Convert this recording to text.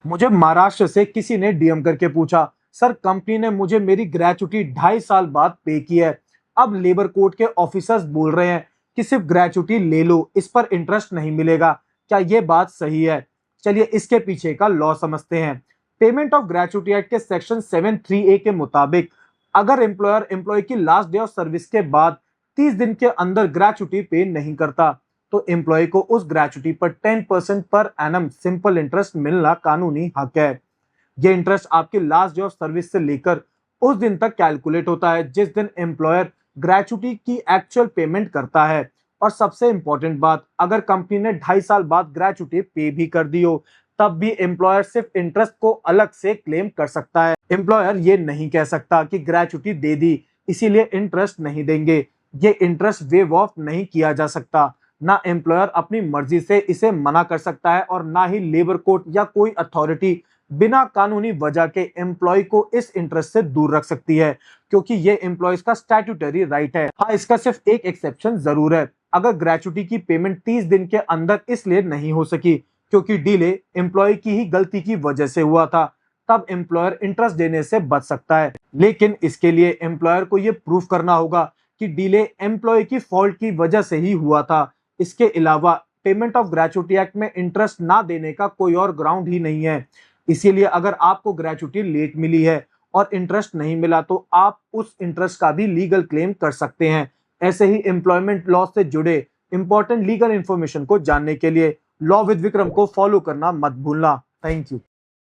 मुझे महाराष्ट्र से किसी ने डीएम करके पूछा, सर कंपनी ने मुझे मेरी ग्रेचुटी 2.5 साल बाद पे की है। अब लेबर कोर्ट के ऑफिसर्स बोल रहे हैं कि सिर्फ ग्रेचुटी ले लो, इस पर इंटरेस्ट नहीं मिलेगा। क्या ये बात सही है? चलिए इसके पीछे का लॉ समझते हैं। पेमेंट ऑफ ग्रेचुटी एक्ट के सेक्शन 7(3)(a) के मुताबिक अगर एम्प्लॉयर एम्प्लॉय की लास्ट डे ऑफ सर्विस के बाद 30 दिन के अंदर ग्रेचुटी पे नहीं करता तो एम्प्लॉय को उस ग्रेचुटी पर 10% पर एनम सिंपल इंटरेस्ट मिलना कानूनी हक है। ये इंटरेस्ट आपके लास्ट डे ऑफ सर्विस से लेकर उस दिन तक कैलकुलेट होता है जिस दिन एम्प्लॉयर ग्रेचुटी की एक्चुअल पेमेंट करता है। और सबसे इंपॉर्टेंट बात, अगर कंपनी ने 2.5 साल बाद ग्रेचुटी पे भी कर दी हो तब भी एम्प्लॉयर सिर्फ इंटरेस्ट को अलग से क्लेम कर सकता है। एम्प्लॉयर ये नहीं कह सकता कि ग्रेचुटी दे दी इसीलिए इंटरेस्ट नहीं देंगे। ये इंटरेस्ट वेव ऑफ नहीं किया जा सकता। ना एम्प्लॉयर अपनी मर्जी से इसे मना कर सकता है और ना ही लेबर कोर्ट या कोई अथॉरिटी बिना कानूनी वजह के एम्प्लॉय को इस इंटरेस्ट से दूर रख सकती है, क्योंकि ये एम्प्लॉयज का स्टैट्यूटरी राइट है। हाँ, इसका सिर्फ एक एक्सेप्शन जरूर है। अगर ग्रेचुटी की पेमेंट 30 दिन के अंदर इसलिए नहीं हो सकी क्योंकि डिले एम्प्लॉय की ही गलती की वजह से हुआ था, तब एम्प्लॉयर इंटरेस्ट देने से बच सकता है। लेकिन इसके लिए एम्प्लॉयर को यह प्रूफ करना होगा कि डिले एम्प्लॉय की फॉल्ट की वजह से ही हुआ था। इसके अलावा पेमेंट ऑफ ग्रेचुटी एक्ट में इंटरेस्ट ना देने का कोई और ग्राउंड ही नहीं है। इसीलिए अगर आपको ग्रेचुटी लेट मिली है और इंटरेस्ट नहीं मिला तो आप उस इंटरेस्ट का भी लीगल क्लेम कर सकते हैं। ऐसे ही एम्प्लॉयमेंट लॉ से जुड़े इंपॉर्टेंट लीगल इंफॉर्मेशन को जानने के लिए लॉ विद विक्रम को फॉलो करना मत भूलना। Thank you.